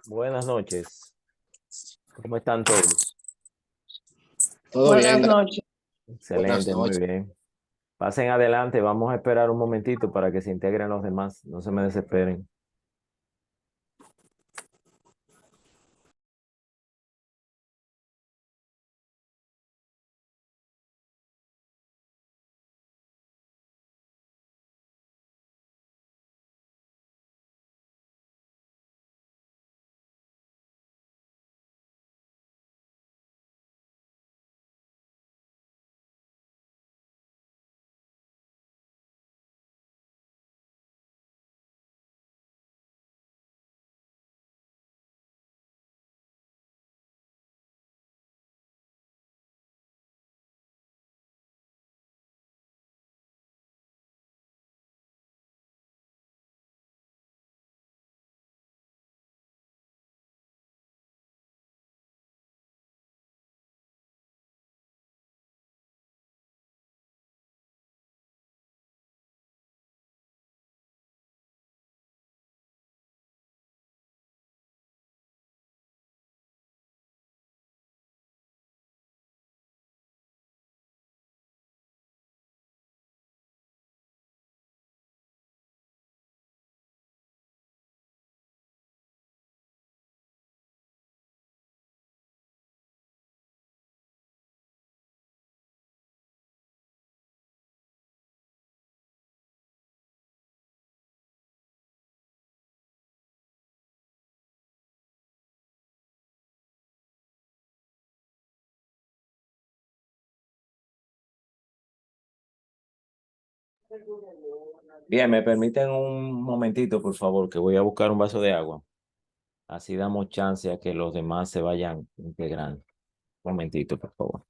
Buenas noches. ¿Cómo están todos? Todo bien, Buenas noches. buenas Excelente, muy noches. bien. Pasen adelante, vamos a esperar un momentito para que se integren los demás. No se me desesperen. Bien, me permiten un momentito, por favor, que voy a buscar un vaso de agua. Así damos chance a que los demás se vayan integrando. Un momentito, por favor.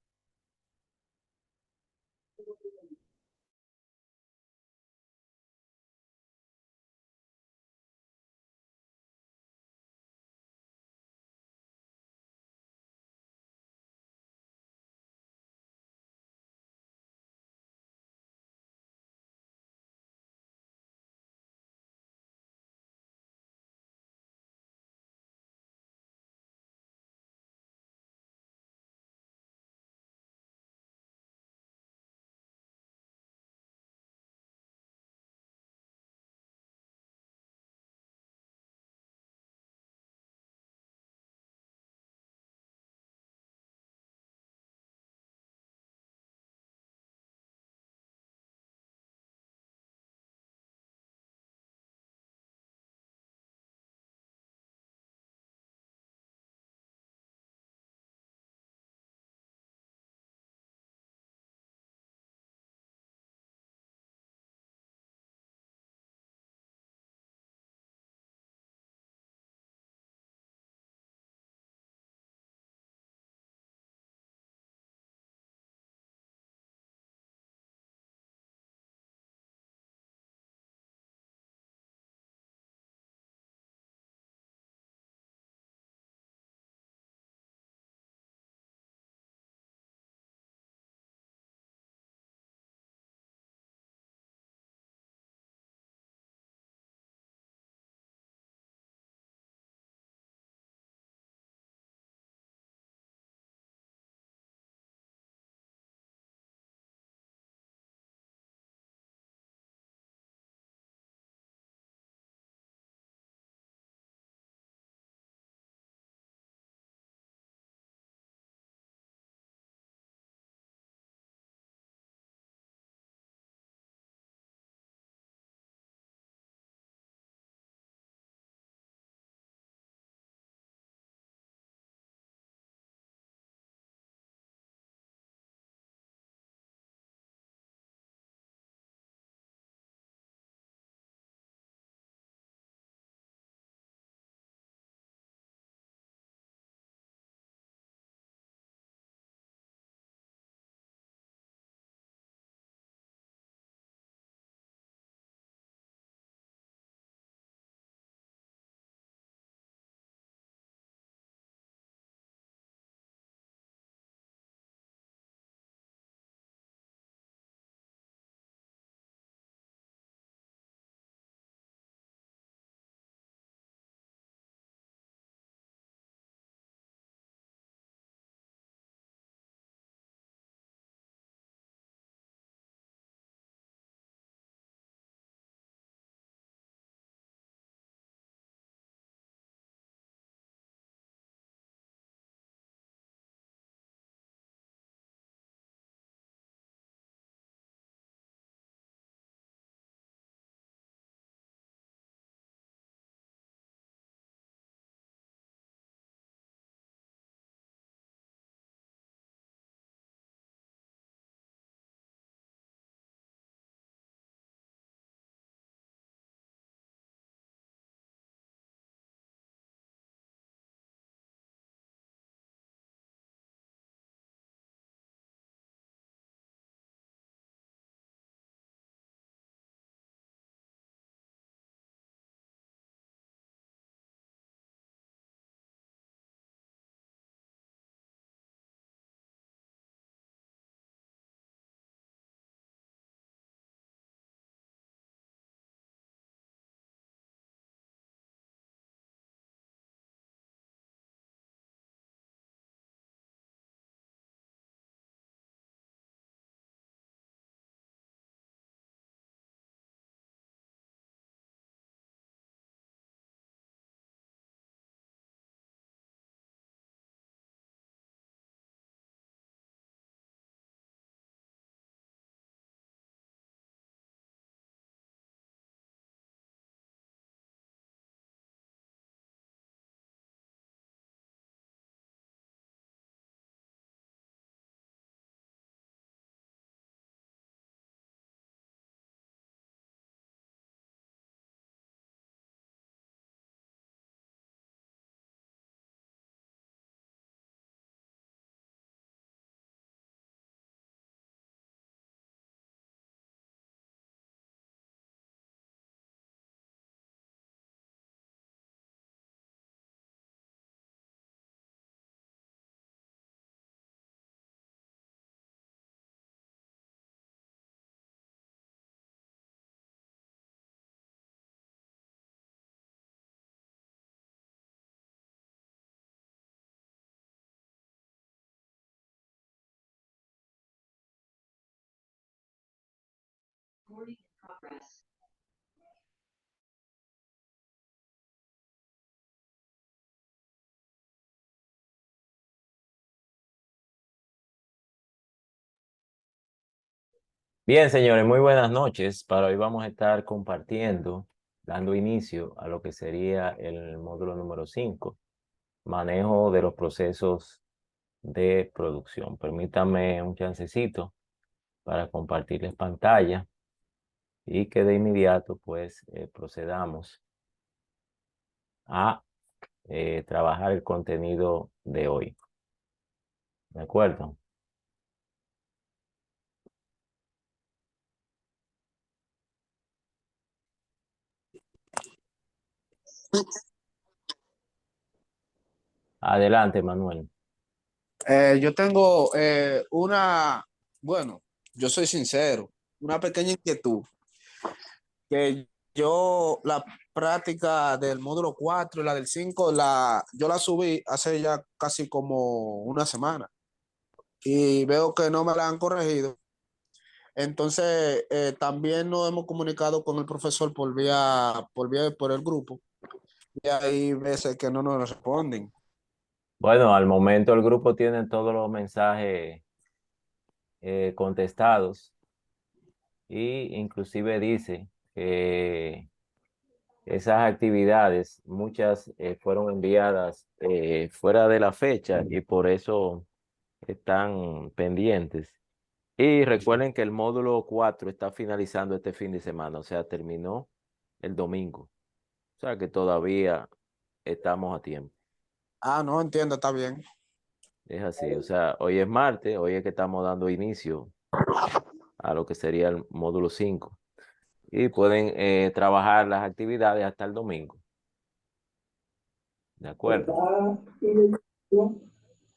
Bien, señores, muy buenas noches. Para hoy vamos a estar compartiendo, dando inicio a lo que sería el módulo número 5, manejo de los procesos de producción. Permítanme un chancecito para compartirles pantalla y que de inmediato pues procedamos a trabajar el contenido de hoy. ¿De acuerdo? Adelante, Manuel. Yo tengo bueno, yo soy sincero, una pequeña inquietud, que la práctica del módulo 4 y la del 5 yo la subí hace ya casi como una semana y veo que no me la han corregido. Entonces, también nos hemos comunicado con el profesor por el grupo y hay veces que no nos responden. Bueno, al momento el grupo tiene todos los mensajes contestados y inclusive dice que esas actividades, muchas fueron enviadas fuera de la fecha y por eso están pendientes. Y recuerden que el módulo 4 está finalizando este fin de semana, o sea, terminó el domingo. O sea que todavía estamos a tiempo. Ah, no entiendo, está bien. Es así, o sea, hoy es martes, hoy es que estamos dando inicio a lo que sería el módulo 5 y pueden trabajar las actividades hasta el domingo. ¿De acuerdo?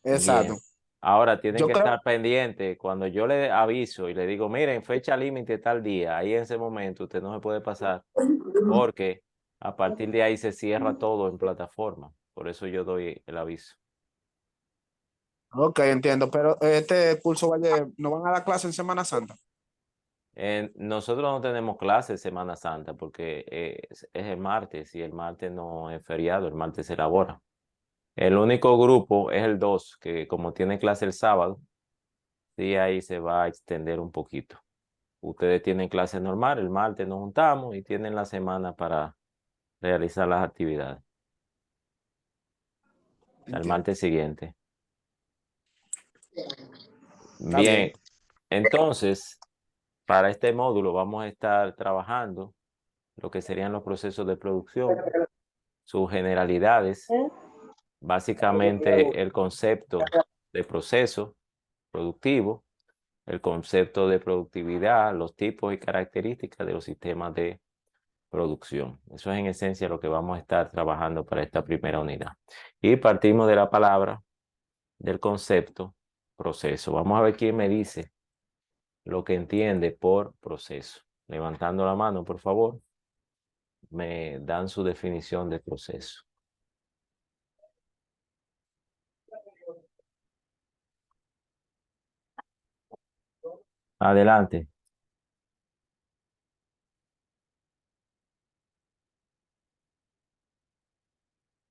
Exacto. Bien. Ahora tienen Yo que creo, estar pendientes cuando yo le aviso y le digo, miren, fecha límite tal día, ahí en ese momento usted no se puede pasar porque a partir de ahí se cierra todo en plataforma. Por eso yo doy el aviso. ok, entiendo, pero este curso ¿no van a dar clase en Semana Santa? Nosotros no tenemos clases Semana Santa porque es el martes y el martes no es feriado, el martes se elabora. El único grupo es el 2 que como tiene clase el sábado, sí ahí se va a extender un poquito. Ustedes tienen clase normal, el martes nos juntamos y tienen la semana para realizar las actividades. El Entiendo. martes siguiente. Está bien. Bien, entonces, para este módulo vamos a estar trabajando lo que serían los procesos de producción, sus generalidades, básicamente el concepto de proceso productivo, el concepto de productividad, los tipos y características de los sistemas de producción. Eso es en esencia lo que vamos a estar trabajando para esta primera unidad. Y partimos de la palabra, del concepto proceso. Vamos a ver quién me dice lo que entiende por proceso. Levantando la mano, por favor, me dan su definición de proceso. Adelante.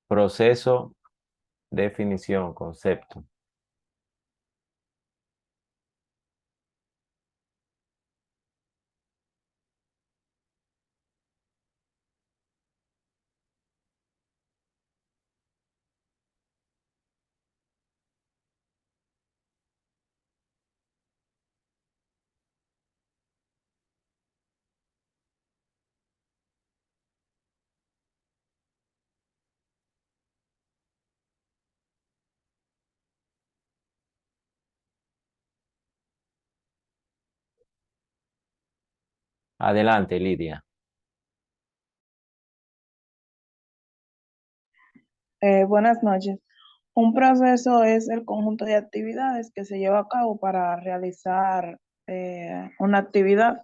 Proceso, definición, concepto. Adelante, Lidia. Buenas noches. Un proceso es el conjunto de actividades que se lleva a cabo para realizar una actividad.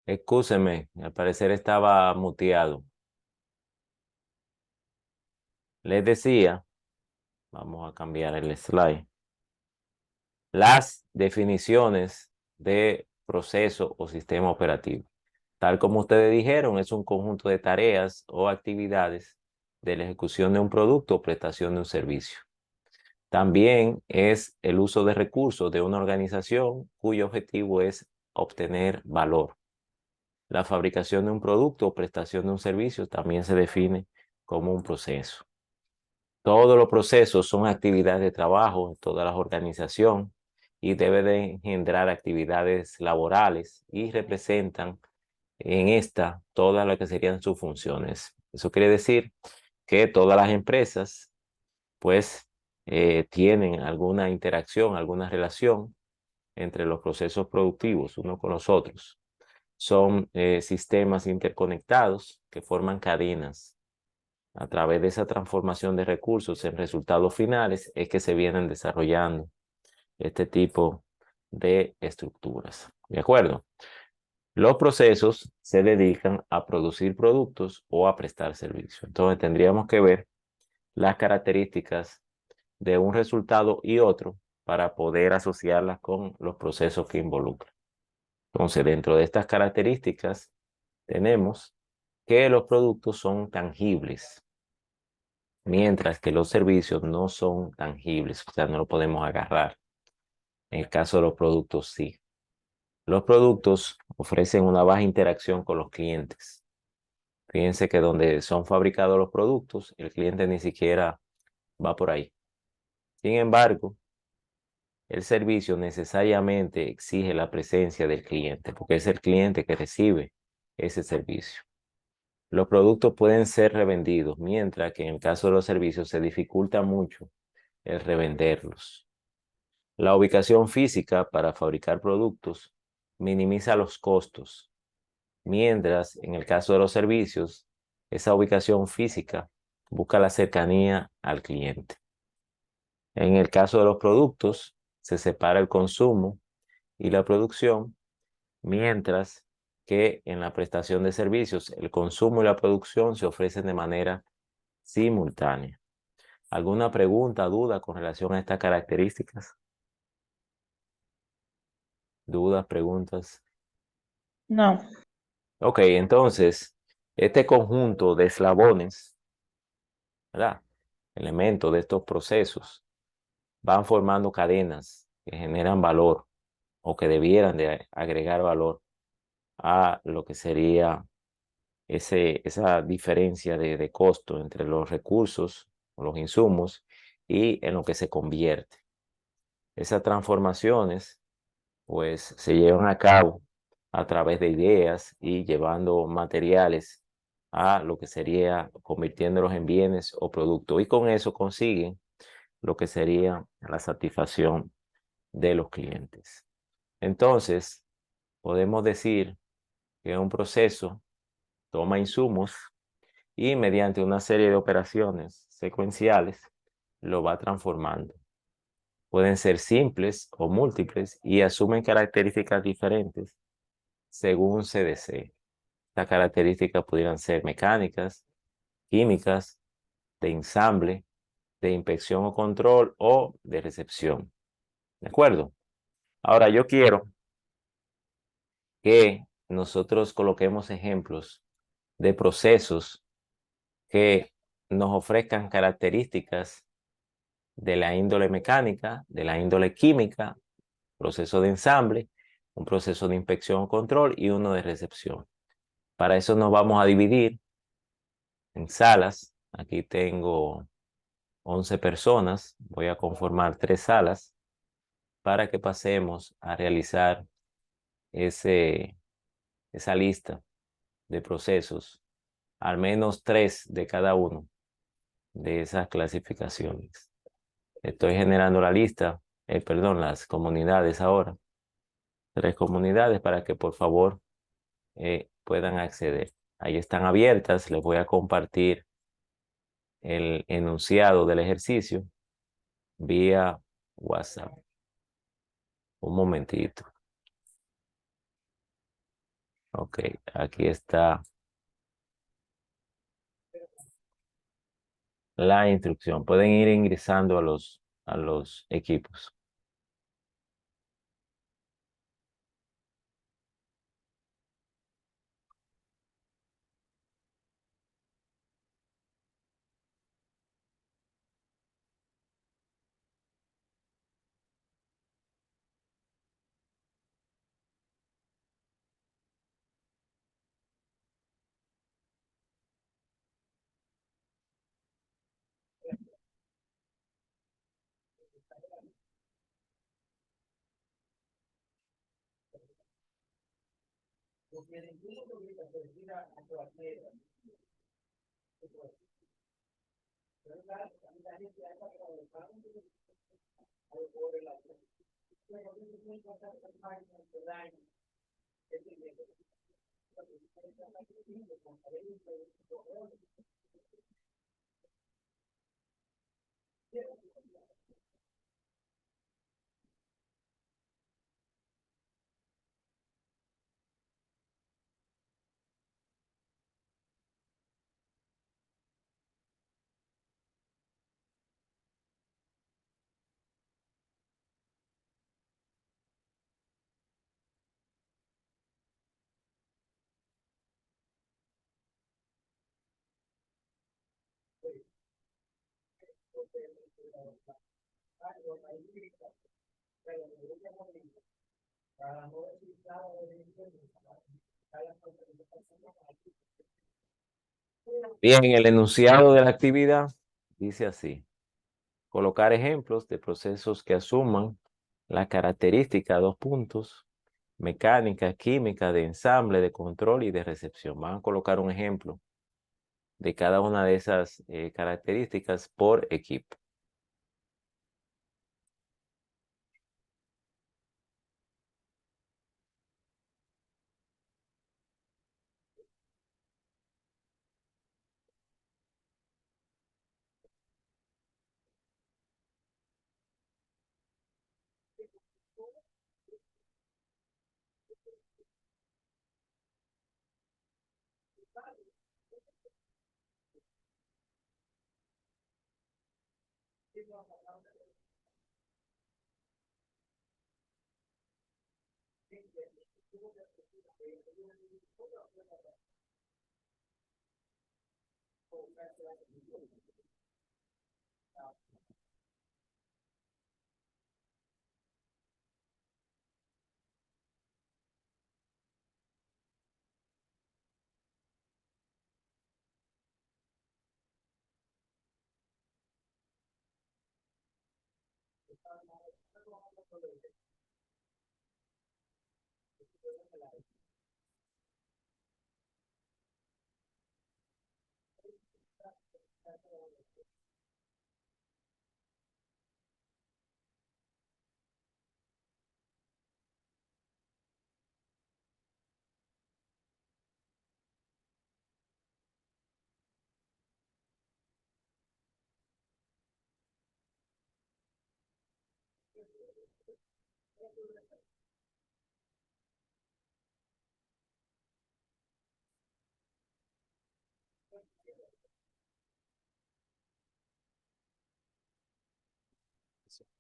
Excúseme, al parecer estaba muteado. Les decía, vamos a cambiar el slide, las definiciones de proceso o sistema operativo. Tal como ustedes dijeron, es un conjunto de tareas o actividades de la ejecución de un producto o prestación de un servicio. También es el uso de recursos de una organización cuyo objetivo es obtener valor. La fabricación de un producto o prestación de un servicio también se define como un proceso. Todos los procesos son actividades de trabajo en todas las organizaciones y deben de engendrar actividades laborales y representan en esta todas las que serían sus funciones. Eso quiere decir que todas las empresas pues tienen alguna interacción, alguna relación entre los procesos productivos unos con los otros. Son sistemas interconectados que forman cadenas. A través de esa transformación de recursos en resultados finales es que se vienen desarrollando este tipo de estructuras. ¿De acuerdo? Los procesos se dedican a producir productos o a prestar servicios. Entonces tendríamos que ver las características de un resultado y otro para poder asociarlas con los procesos que involucran. Entonces, dentro de estas características, tenemos que los productos son tangibles, mientras que los servicios no son tangibles, o sea, no lo podemos agarrar. En el caso de los productos, sí. Los productos ofrecen una baja interacción con los clientes. Fíjense que donde son fabricados los productos, el cliente ni siquiera va por ahí. Sin embargo, el servicio necesariamente exige la presencia del cliente, porque es el cliente que recibe ese servicio. Los productos pueden ser revendidos, mientras que en el caso de los servicios se dificulta mucho el revenderlos. La ubicación física para fabricar productos minimiza los costos, mientras en el caso de los servicios, esa ubicación física busca la cercanía al cliente. En el caso de los productos, se separa el consumo y la producción, mientras que en la prestación de servicios, el consumo y la producción se ofrecen de manera simultánea. ¿Alguna pregunta, duda con relación a estas características? ¿Dudas, preguntas? No. Ok, entonces, este conjunto de eslabones, ¿verdad? Elementos de estos procesos van formando cadenas que generan valor o que debieran de agregar valor a lo que sería esa diferencia de costo entre los recursos o los insumos y en lo que se convierte. Esas transformaciones pues se llevan a cabo a través de ideas y llevando materiales a lo que sería convirtiéndolos en bienes o productos y con eso consiguen lo que sería la satisfacción de los clientes. Entonces, podemos decir que un proceso toma insumos y mediante una serie de operaciones secuenciales lo va transformando. Pueden ser simples o múltiples y asumen características diferentes según se desee. Estas características pudieran ser mecánicas, químicas, de ensamble, de inspección o control o de recepción. ¿De acuerdo? Ahora yo quiero que nosotros coloquemos ejemplos de procesos que nos ofrezcan características de la índole mecánica, de la índole química, proceso de ensamble, un proceso de inspección o control y uno de recepción. Para eso nos vamos a dividir en salas. Aquí tengo 11 personas. Voy a conformar 3 salas para que pasemos a realizar esa lista de procesos, al menos 3 de cada uno de esas clasificaciones. Estoy generando la lista, perdón, las comunidades ahora. 3 comunidades para que por favor puedan acceder. Ahí están abiertas. Les voy a compartir el enunciado del ejercicio vía WhatsApp. Un momentito. Ok, aquí está la instrucción. Pueden ir ingresando a los equipos. Bien, el enunciado de la actividad dice así: colocar ejemplos de procesos que asuman la característica, dos puntos, mecánica, química, de ensamble, de control y de recepción. Van a colocar un ejemplo de cada una de esas características por equipo.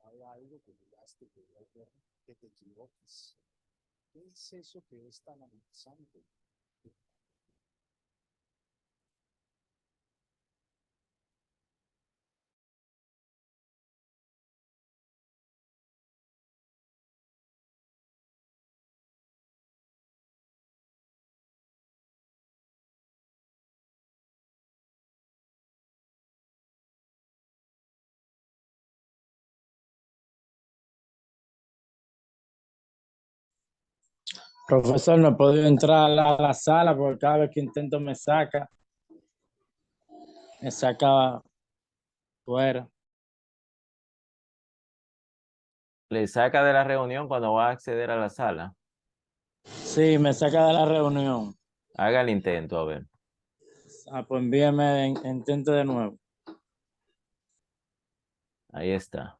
Hay algo que llegaste que te equivoques. ¿Qué es eso que es tan amenazante? Profesor, no he podido entrar a la sala porque cada vez que intento me saca fuera. Le saca de la reunión cuando va a acceder a la sala. Sí, me saca de la reunión. Haga el intento, a ver. Pues envíeme, intento de nuevo. Ahí está.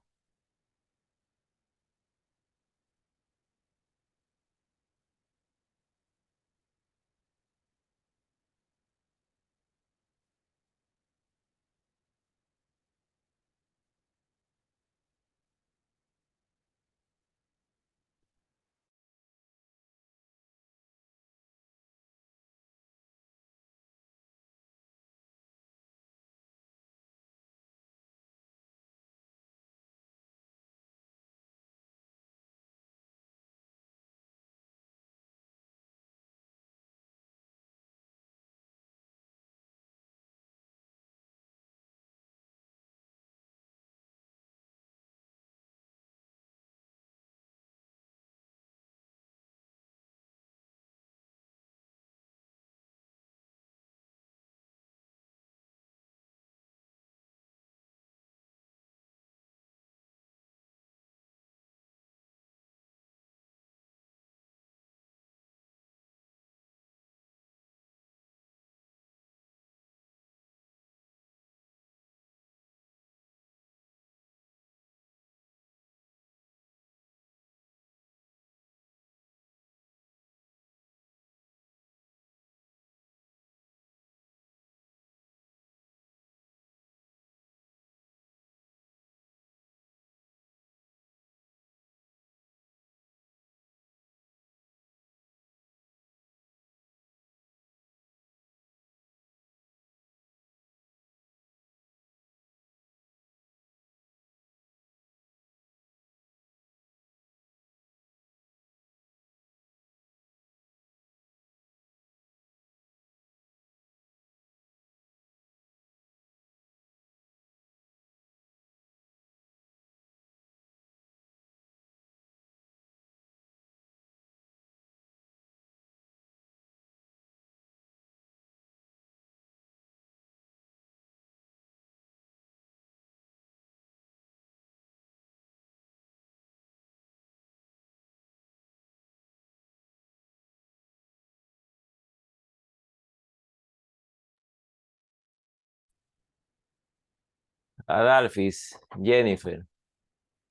Adalfis, Jennifer,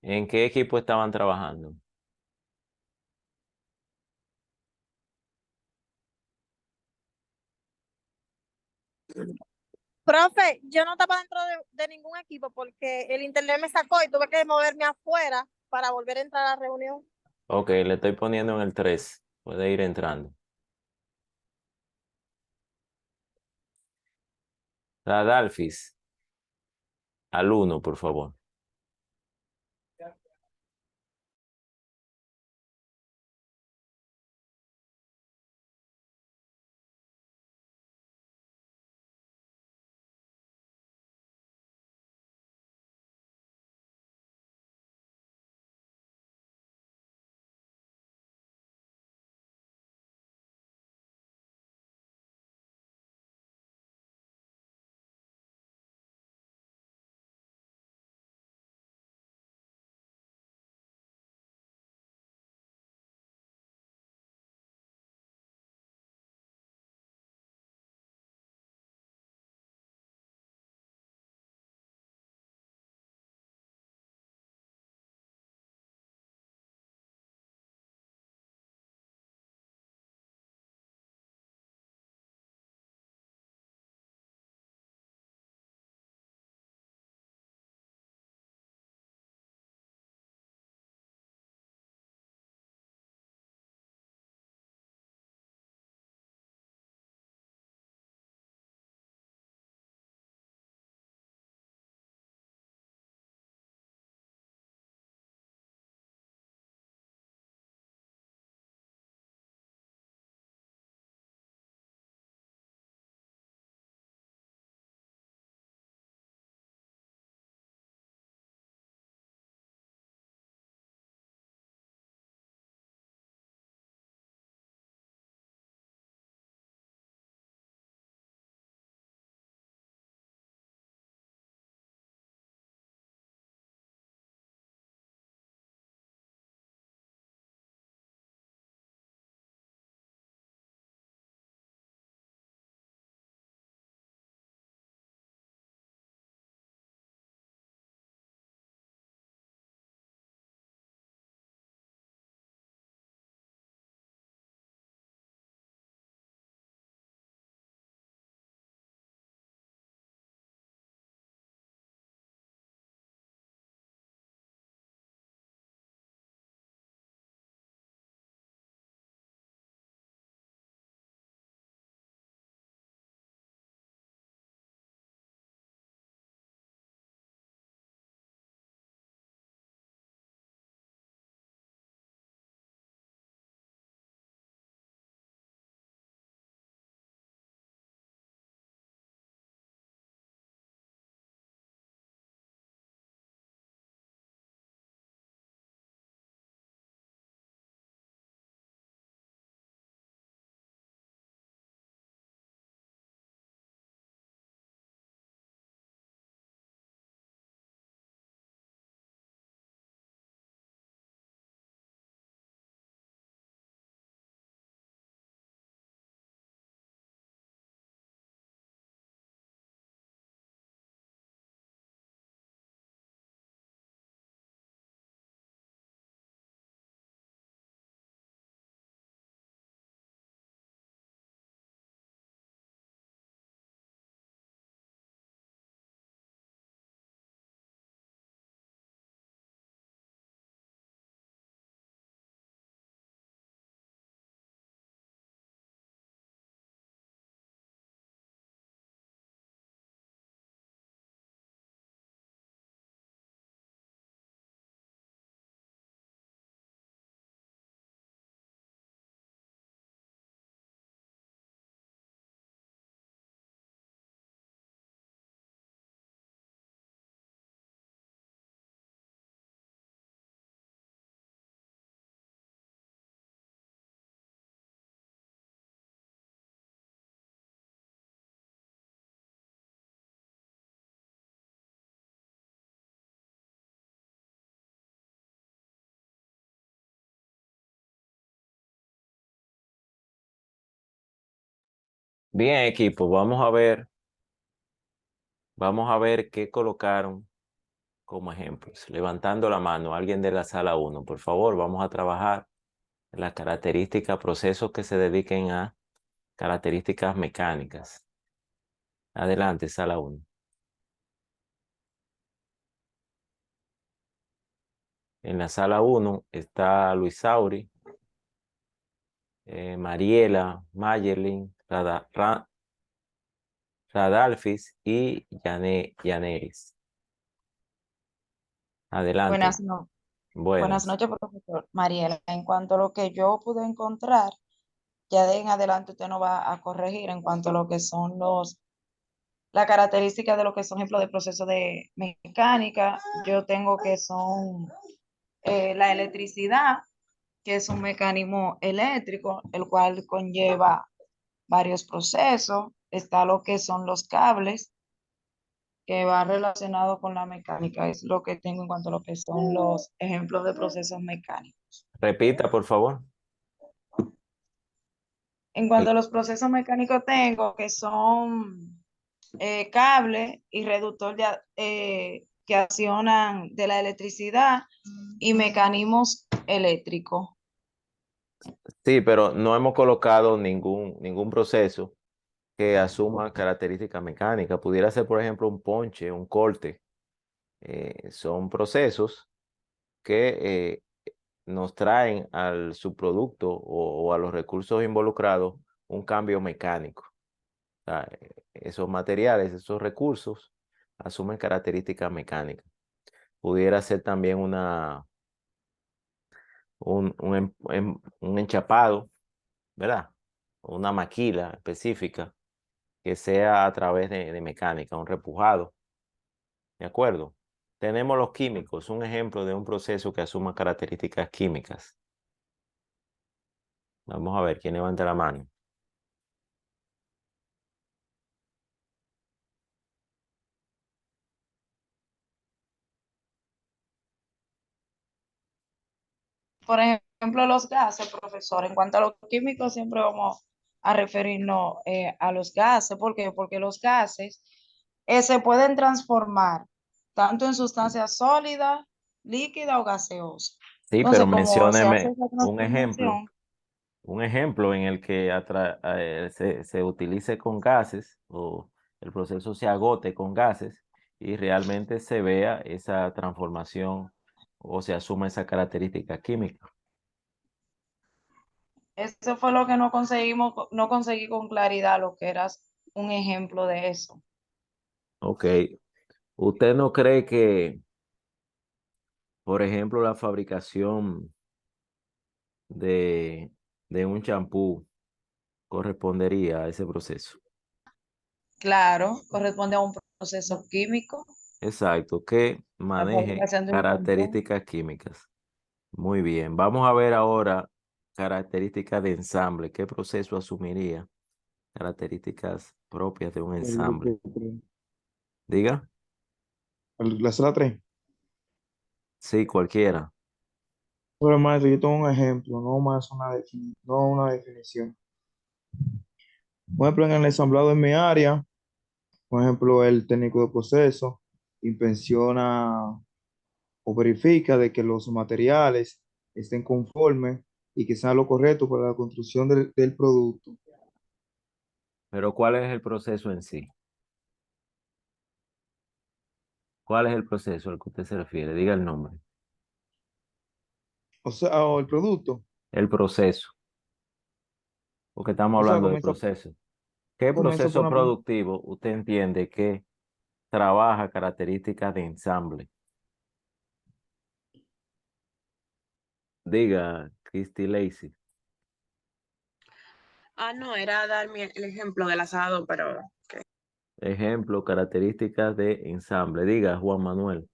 ¿en qué equipo estaban trabajando? Profe, yo no estaba dentro de ningún equipo porque el internet me sacó y tuve que moverme afuera para volver a entrar a la reunión. Ok, le estoy poniendo en el 3. Puede ir entrando. Adalfis, al 1, por favor. Bien, equipo, vamos a ver Vamos a ver qué colocaron como ejemplos. Levantando la mano, alguien de la sala 1, por favor, vamos a trabajar las características, procesos que se dediquen a características mecánicas. Adelante, sala 1. En la sala 1 está Luis Sauri, Mariela, Mayerlin, Radalfis y Yaneris. Adelante. Buenas noches, profesor. Mariela, en cuanto a lo que yo pude encontrar, ya de en adelante usted no va a corregir en cuanto a lo que son las características de lo que son ejemplos de procesos de mecánica. Yo tengo que son la electricidad, que es un mecanismo eléctrico, el cual conlleva varios procesos. Está lo que son los cables, que va relacionado con la mecánica. Es lo que tengo en cuanto a lo que son los ejemplos de procesos mecánicos. Repita, por favor. En cuanto a los procesos mecánicos tengo que son cable y reductor que accionan de la electricidad y mecanismos eléctricos. Sí, pero no hemos colocado ningún proceso que asuma características mecánicas. Pudiera ser, por ejemplo, un ponche, un corte. Son procesos que nos traen al subproducto o a los recursos involucrados un cambio mecánico. O sea, esos materiales, esos recursos asumen características mecánicas. Pudiera ser también un enchapado, ¿verdad? Una maquila específica que sea a través de mecánica, un repujado. ¿De acuerdo? Tenemos los químicos, un ejemplo de un proceso que asuma características químicas. Vamos a ver quién levanta la mano. Por ejemplo, los gases, profesor. En cuanto a los químicos, siempre vamos a referirnos a los gases. ¿Por qué? Porque los gases se pueden transformar tanto en sustancias sólidas, líquidas o gaseosas. Sí, pero Entonces, como se hace mencióneme esa transformación, un ejemplo en el que se utilice con gases o el proceso se agote con gases y realmente se vea esa transformación o se asuma esa característica química. eso fue lo que no conseguí con claridad lo que era un ejemplo de eso. Ok. ¿Usted no cree que, por ejemplo, la fabricación de, de un champú correspondería a ese proceso? Claro, corresponde a un proceso químico, Exacto, que la maneje fabricación de un champú. características químicas. Muy bien, vamos a ver ahora características de ensamble. ¿Qué proceso asumiría características propias de un El ensamble? grupo 3. Diga, La sala 3. sí, cualquiera. Pero maestro, yo tengo un ejemplo, no una definición. Por ejemplo, en el ensamblado en mi área, por ejemplo, el técnico de proceso inspecciona o verifica de que los materiales estén conformes y que sean lo correcto para la construcción del producto. Pero ¿cuál es el proceso en sí? ¿Cuál es el proceso al que usted se refiere? Diga el nombre. O sea, o el producto. El proceso, porque estamos O sea, hablando de proceso. ¿Qué comienza por proceso una, productivo usted entiende que trabaja características de ensamble? Diga, Christy Lacey. No, era dar el ejemplo del asado, pero Ejemplo, características de ensamble. Diga, Juan Manuel.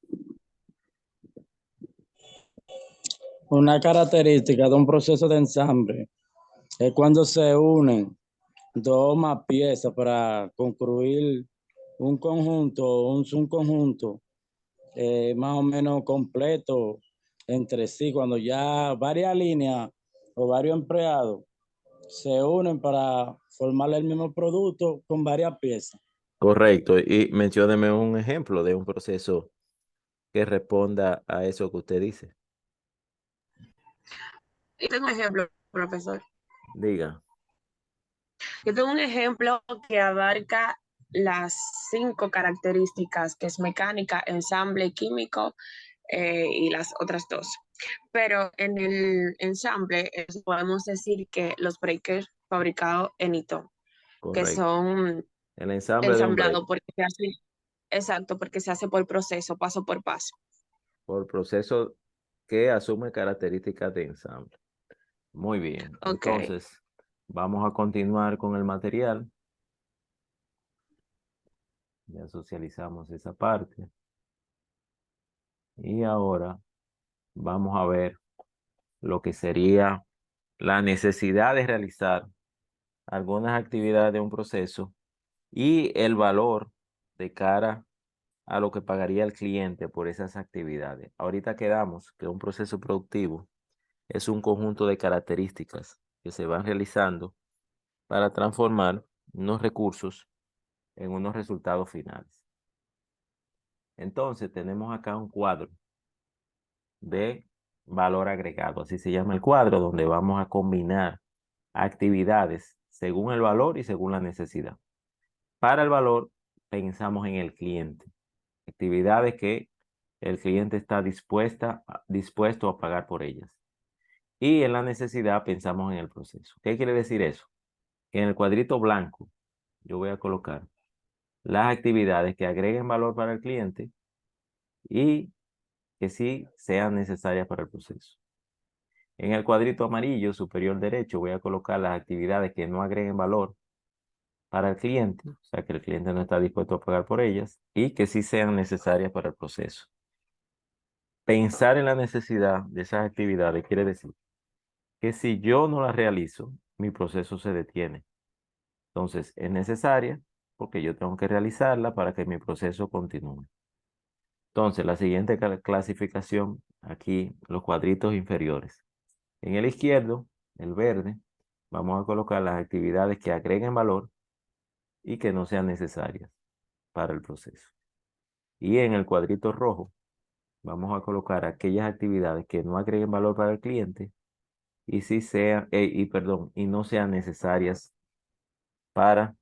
Una característica de un proceso de ensamble es cuando se unen dos o más piezas para construir un conjunto, un subconjunto más o menos completo entre sí, cuando ya varias líneas o varios empleados se unen para formar el mismo producto con varias piezas. Correcto. Y mencióneme un ejemplo de un proceso que responda a eso que usted dice. Yo tengo un ejemplo, profesor. Diga. Yo tengo un ejemplo que abarca las 5 características, que es mecánica, ensamble, químico y las otras 2. Pero en el ensamble podemos decir que los breakers fabricados en Ito, que Correcto. son El ensamble de un break ensamblados porque se hace, exacto, porque se hace por proceso, paso por paso. por proceso que asume características de ensamble. Muy bien. Ok, Entonces, vamos a continuar con el material. Ya socializamos esa parte. Y ahora vamos a ver lo que sería la necesidad de realizar algunas actividades de un proceso y el valor de cara a lo que pagaría el cliente por esas actividades. Ahorita quedamos que un proceso productivo es un conjunto de características que se van realizando para transformar unos recursos en unos resultados finales. Entonces tenemos acá un cuadro de valor agregado, así se llama el cuadro, donde vamos a combinar actividades según el valor y según la necesidad. Para el valor, pensamos en el cliente, actividades que el cliente está dispuesto a pagar por ellas. Y en la necesidad pensamos en el proceso. ¿Qué quiere decir eso? Que en el cuadrito blanco yo voy a colocar las actividades que agreguen valor para el cliente y que sí sean necesarias para el proceso. En el cuadrito amarillo superior derecho voy a colocar las actividades que no agreguen valor para el cliente, o sea que el cliente no está dispuesto a pagar por ellas y que sí sean necesarias para el proceso. Pensar en la necesidad de esas actividades quiere decir que si yo no las realizo, mi proceso se detiene. Entonces, es necesaria porque yo tengo que realizarla para que mi proceso continúe. Entonces, la siguiente clasificación, aquí los cuadritos inferiores. En el izquierdo, el verde, vamos a colocar las actividades que agreguen valor y que no sean necesarias para el proceso. Y en el cuadrito rojo, vamos a colocar aquellas actividades que no agreguen valor para el cliente y sí sean, y no sean necesarias para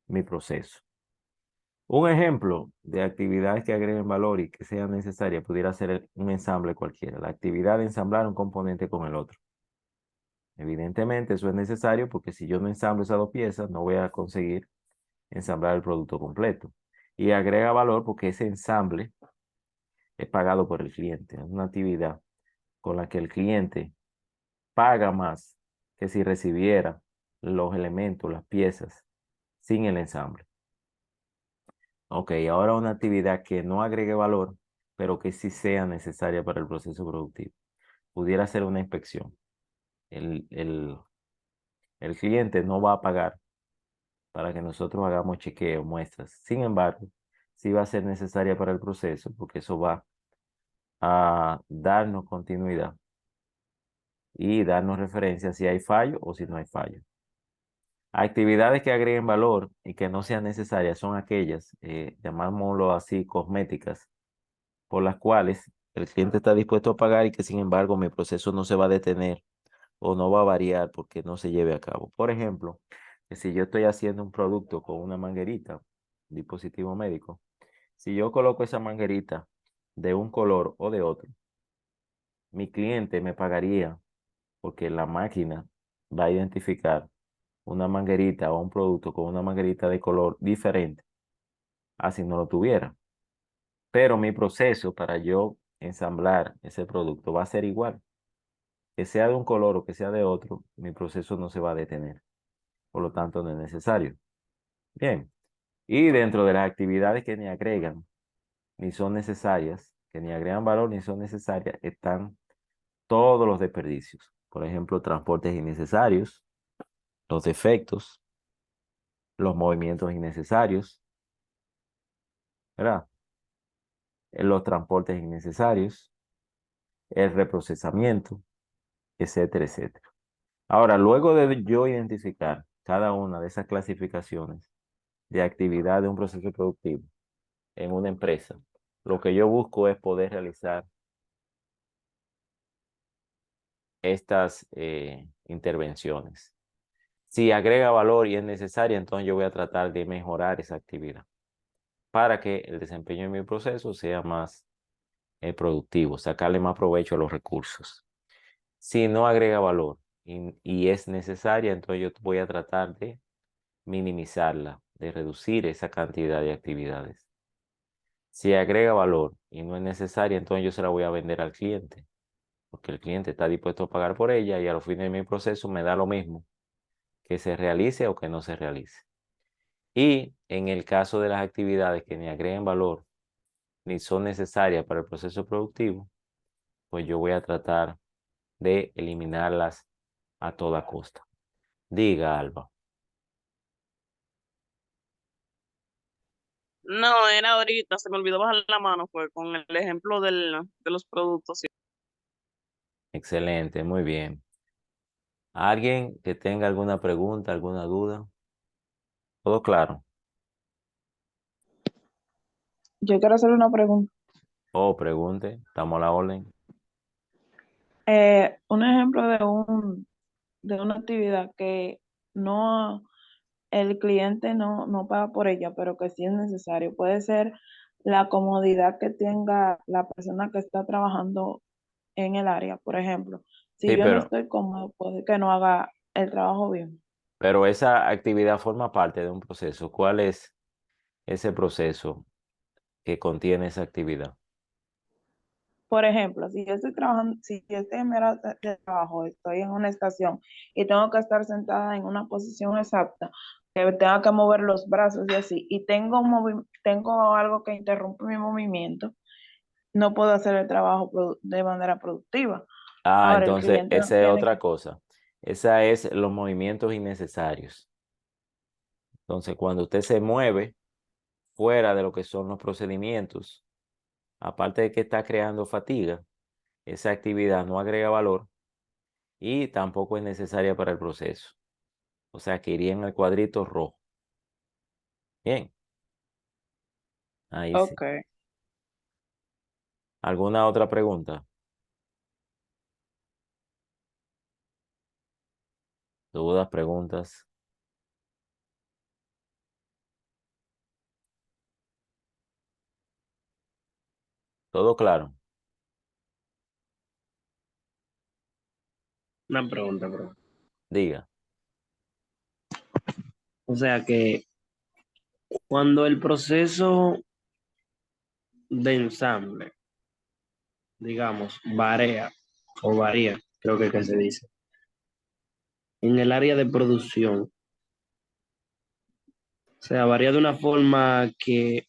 mi proceso. Un ejemplo de actividades que agreguen valor y que sean necesarias pudiera ser un ensamble cualquiera. La actividad de ensamblar un componente con el otro. Evidentemente eso es necesario porque si yo no ensamblo esas dos piezas, no voy a conseguir ensamblar el producto completo. Y agrega valor porque ese ensamble es pagado por el cliente. Es una actividad con la que el cliente paga más que si recibiera los elementos, las piezas, sin el ensamble. Ok, ahora una actividad que no agregue valor, pero que sí sea necesaria para el proceso productivo. Pudiera ser una inspección. El cliente no va a pagar para que nosotros hagamos chequeo, muestras. Sin embargo, sí va a ser necesaria para el proceso porque eso va a darnos continuidad y darnos referencia si hay fallo o si no hay fallo. Actividades que agreguen valor y que no sean necesarias son aquellas, llamámoslo así, cosméticas, por las cuales el cliente está dispuesto a pagar y que sin embargo mi proceso no se va a detener o no va a variar porque no se lleve a cabo. Por ejemplo, que si yo estoy haciendo un producto con una manguerita, dispositivo médico, si yo coloco esa manguerita de un color o de otro, mi cliente me pagaría porque la máquina va a identificar una manguerita o un producto con una manguerita de color diferente, así no lo tuviera. Pero mi proceso para yo ensamblar ese producto va a ser igual. Que sea de un color o que sea de otro, mi proceso no se va a detener. Por lo tanto, no es necesario. Bien. Y dentro de las actividades que ni agregan, ni son necesarias, que ni agregan valor ni son necesarias, están todos los desperdicios. Por ejemplo, transportes innecesarios, los defectos, los movimientos innecesarios, ¿verdad? Los transportes innecesarios, el reprocesamiento, etcétera, etcétera. Ahora, luego de yo identificar cada una de esas clasificaciones, de actividad de un proceso productivo en una empresa, lo que yo busco es poder realizar estas intervenciones. Si agrega valor y es necesaria, entonces yo voy a tratar de mejorar esa actividad para que el desempeño de mi proceso sea más productivo, sacarle más provecho a los recursos. Si no agrega valor y es necesaria, entonces yo voy a tratar de minimizarla, de reducir esa cantidad de actividades. Si agrega valor y no es necesaria, entonces yo se la voy a vender al cliente, porque el cliente está dispuesto a pagar por ella y a los fines de mi proceso me da lo mismo que se realice o que no se realice. Y en el caso de las actividades que ni agreguen valor ni son necesarias para el proceso productivo, pues yo voy a tratar de eliminarlas a toda costa. Diga, Alba. No, era ahorita, se me olvidó bajar la mano, fue con el ejemplo de los productos. Excelente, muy bien. ¿Alguien que tenga alguna pregunta, alguna duda? ¿Todo claro? Yo quiero hacer una pregunta. Oh, pregunte, estamos a la orden. Un ejemplo de una actividad que no, el cliente no paga por ella, pero que sí es necesario. Puede ser la comodidad que tenga la persona que está trabajando en el área, por ejemplo. Si Sí, yo no estoy cómodo, puede que no haga el trabajo bien. pero esa actividad forma parte de un proceso. ¿Cuál es ese proceso que contiene esa actividad? Por ejemplo, si yo estoy trabajando, si yo estoy en mi hora de trabajo, estoy en una estación y tengo que estar sentada en una posición exacta, que tenga que mover los brazos y así, y tengo algo que interrumpe mi movimiento, no puedo hacer el trabajo de manera productiva. Ah, Ahora el entonces cliente no esa es tiene otra que, cosa. Esa es los movimientos innecesarios. Entonces, cuando usted se mueve fuera de lo que son los procedimientos, aparte de que está creando fatiga, esa actividad no agrega valor y tampoco es necesaria para el proceso. O sea, que iría en el cuadrito rojo. Bien, ahí sí. ok. ¿Alguna otra pregunta? ¿Dudas, preguntas? ¿Todo claro? Una pregunta, bro. Diga. O sea que cuando el proceso de ensamble, digamos, varía, creo que se dice, en el área de producción, o sea, varía de una forma que,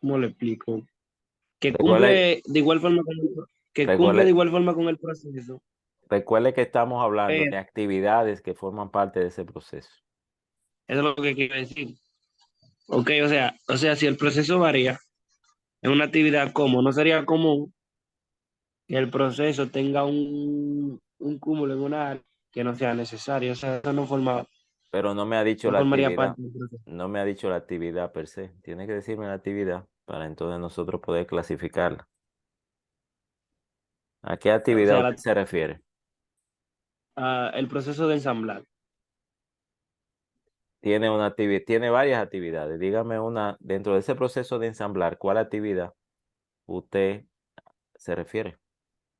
¿cómo le explico? Que Recuerde, cumple de igual forma con que cumple de recuerde, igual forma con el proceso. recuerde que estamos hablando Pero, de actividades que forman parte de ese proceso. eso es lo que quiero decir. Ok, o sea, si el proceso varía en una actividad como, no sería común que el proceso tenga un cúmulo en una área que no sea necesario. O sea, eso Pero no me ha dicho no la formaría actividad. parte del proceso. No me ha dicho la actividad per se. Tiene que decirme la actividad para entonces nosotros poder clasificarla. ¿A qué O actividad sea, usted se refiere? el proceso de ensamblar. Tiene una actividad, tiene varias actividades. Dígame una, dentro de ese proceso de ensamblar, ¿cuál actividad usted se refiere?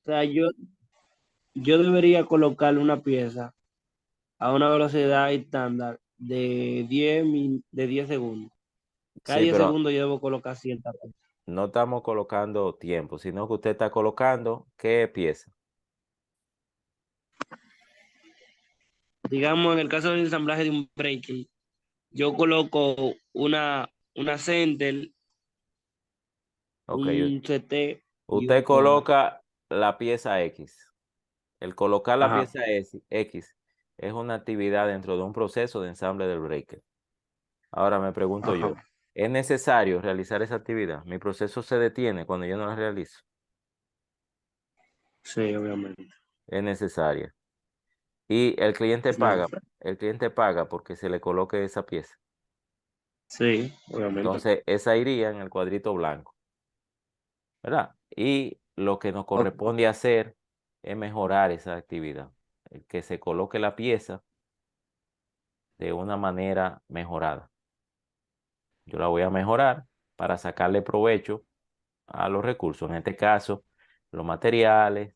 O sea, yo debería colocar una pieza a una velocidad estándar de 10 segundos. Cada Sí, 10 pero segundos yo debo colocar cierta pieza. no estamos colocando tiempo, sino que usted está colocando qué pieza. Digamos, en el caso del ensamblaje de un breaker, yo coloco una center, Ok, un CT y usted un cola. coloca la pieza X. El colocar la Ajá, pieza X es una actividad dentro de un proceso de ensamble del breaker. Ahora me pregunto ajá. yo, ¿es necesario realizar esa actividad? ¿Mi proceso se detiene cuando yo no la realizo? Sí, obviamente. Es necesaria. Y Es necesario. el cliente paga porque se le coloque esa pieza. Sí, obviamente. Entonces, esa iría en el cuadrito blanco, ¿verdad? Y lo que nos corresponde hacer es mejorar esa actividad, que se coloque la pieza de una manera mejorada. Yo la voy a mejorar para sacarle provecho a los recursos, en este caso, los materiales,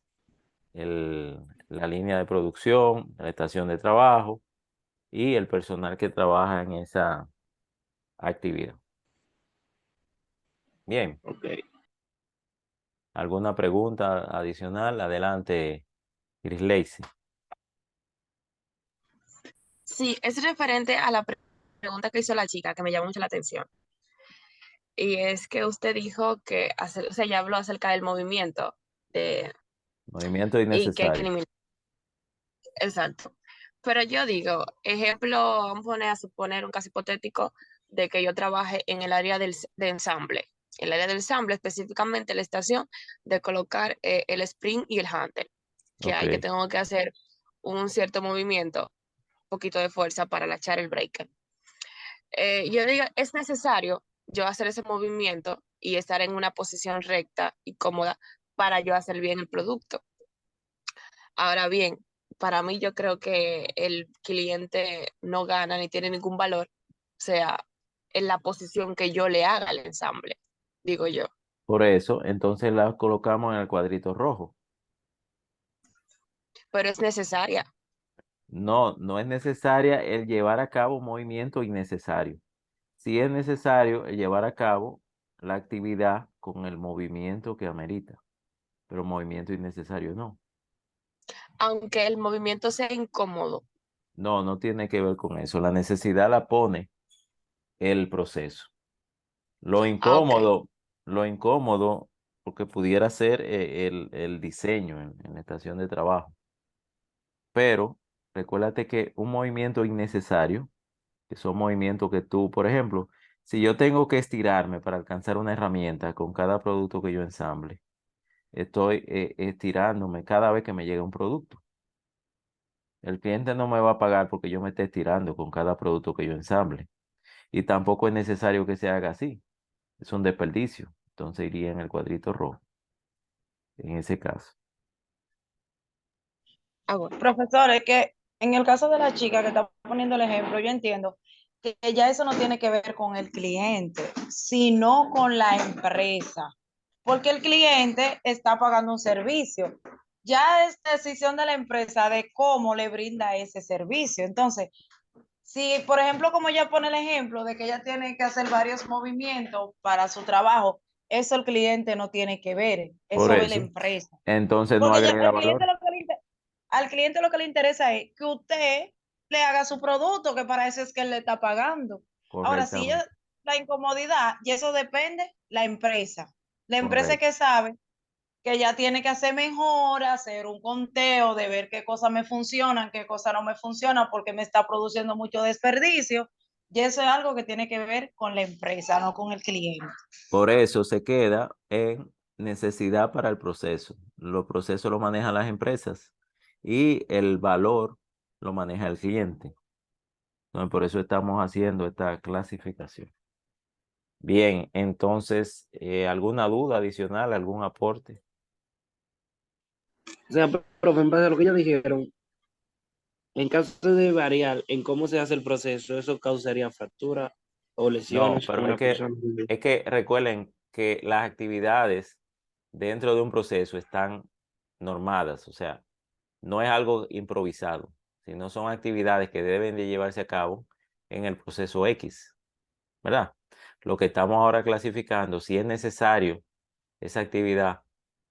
la línea de producción, la estación de trabajo y el personal que trabaja en esa actividad. Bien. Ok. ¿Alguna pregunta adicional? Adelante, Chris Lacey. Sí, es referente a la pregunta que hizo la chica, que me llamó mucho la atención. Y es que usted dijo que, o sea, ya habló acerca del movimiento Movimiento y que hay que innecesario. eliminar. Exacto. Pero yo digo, ejemplo, vamos a suponer un caso hipotético de que yo trabaje en el área de ensamble. En el área del ensamble, específicamente la estación de colocar el spring y el handle, que hay que Ok. tengo que hacer un cierto movimiento, un poquito de fuerza para lachar el breaker. Yo digo, es necesario yo hacer ese movimiento y estar en una posición recta y cómoda para yo hacer bien el producto. Ahora bien, para mí yo creo que el cliente no gana ni tiene ningún valor, o sea, en la posición que yo le haga al ensamble, digo yo. Por eso, entonces la colocamos en el cuadrito rojo. Pero es necesaria. No, no es necesaria el llevar a cabo un movimiento innecesario. Sí es necesario el llevar a cabo la actividad con el movimiento que amerita, pero movimiento innecesario no. Aunque el movimiento sea incómodo. No, no tiene que ver con eso. La necesidad la pone el proceso. Lo Ok. incómodo, lo incómodo, porque pudiera ser el diseño en la estación de trabajo. Pero recuérdate que un movimiento innecesario, que son movimientos que tú, por ejemplo, si yo tengo que estirarme para alcanzar una herramienta con cada producto que yo ensamble, estoy estirándome cada vez que me llega un producto. El cliente no me va a pagar porque yo me esté estirando con cada producto que yo ensamble. Y tampoco es necesario que se haga así. Es un desperdicio. Entonces iría en el cuadrito rojo, en ese caso. Bueno. Profesor, es que en el caso de la chica que está poniendo el ejemplo, yo entiendo que ya eso no tiene que ver con el cliente, sino con la empresa, porque el cliente está pagando un servicio. Ya es decisión de la empresa de cómo le brinda ese servicio. Entonces, si, por ejemplo, como ella pone el ejemplo de que ella tiene que hacer varios movimientos para su trabajo, eso el cliente no tiene que ver, Por eso ve la eso. empresa. Entonces no Porque ya agrega valor. al cliente lo que le interesa es que usted le haga su producto, que para eso es que él le está pagando. Ahora, si Correctamente. ella, la incomodidad, y eso depende, la empresa. La empresa Correcto. que sabe que ya tiene que hacer mejoras, hacer un conteo de ver qué cosas me funcionan, qué cosas no me funcionan, porque me está produciendo mucho desperdicio. Y eso es algo que tiene que ver con la empresa, no con el cliente. Por eso se queda en necesidad para el proceso. Los procesos lo manejan las empresas y el valor lo maneja el cliente. Entonces, por eso estamos haciendo esta clasificación. Bien, entonces, ¿alguna duda adicional, algún aporte? O sea, profe, en base a lo que ellos dijeron, en caso de variar en cómo se hace el proceso, eso causaría fractura o No, lesiones en pero una persona. es que recuerden que las actividades dentro de un proceso están normadas, o sea, no es algo improvisado, sino son actividades que deben de llevarse a cabo en el proceso X, ¿verdad? Lo que estamos ahora clasificando, si es necesario esa actividad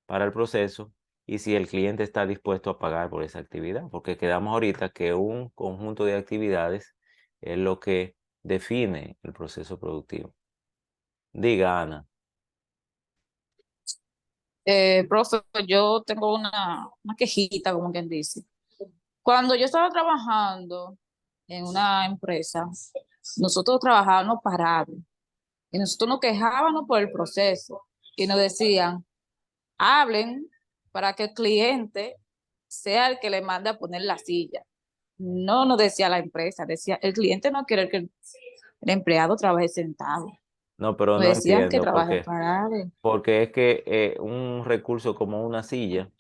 para el proceso y si el cliente está dispuesto a pagar por esa actividad, porque quedamos ahorita que un conjunto de actividades es lo que define el proceso productivo. Diga, Ana. Profe, yo tengo una quejita, como quien dice. Cuando yo estaba trabajando en una empresa, nosotros trabajábamos parados y nosotros nos quejábamos por el proceso y nos decían, hablen para que el cliente sea el que le mande a poner la silla. No nos decía la empresa, decía, el cliente no quiere que el empleado trabaje sentado. No, pero No no decían que entiendo trabaje parado. porque es que un recurso como una silla,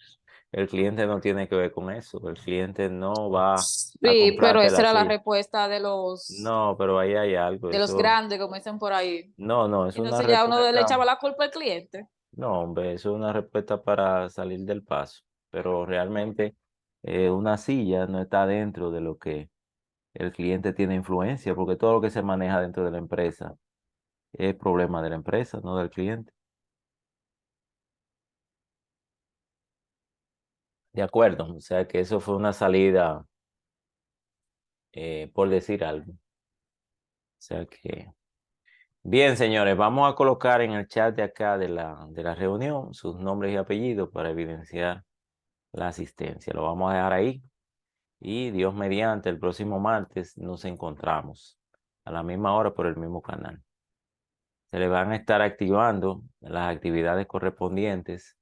el cliente no tiene que ver con eso. El cliente no va a Sí, pero comprarte esa la era la silla. respuesta de No, pero ahí hay algo. los Eso, grandes, como dicen por ahí. no, es una Entonces ya uno le respuesta. echaba la culpa al cliente. No, hombre, eso es una respuesta para salir del paso. Pero realmente una silla no está dentro de lo que el cliente tiene influencia, porque todo lo que se maneja dentro de la empresa es problema de la empresa, no del cliente. De acuerdo, o sea que eso fue una salida, por decir algo. O sea que, bien, señores, vamos a colocar en el chat de acá de la reunión sus nombres y apellidos para evidenciar la asistencia. Lo vamos a dejar ahí y Dios mediante, el próximo martes nos encontramos a la misma hora por el mismo canal. Se le van a estar activando las actividades correspondientes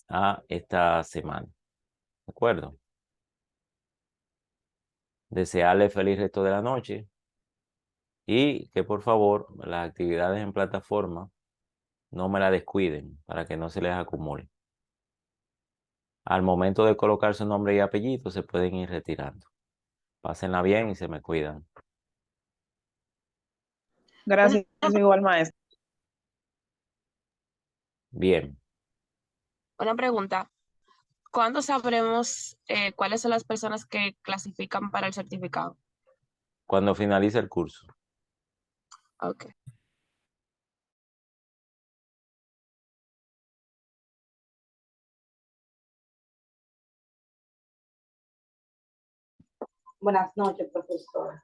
a esta semana. ¿De acuerdo? Desearle feliz resto de la noche y que por favor las actividades en plataforma no me la descuiden para que no se les acumule. Al momento de colocar su nombre y apellido se pueden ir retirando. Pásenla bien y se me cuidan. Gracias, igual maestro. Bien. Una pregunta. ¿Cuándo sabremos cuáles son las personas que clasifican para el certificado? Cuando finalice el curso. Ok. Buenas noches, profesora.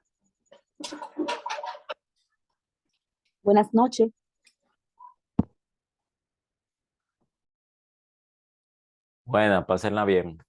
Buenas noches. Buena, pásenla bien.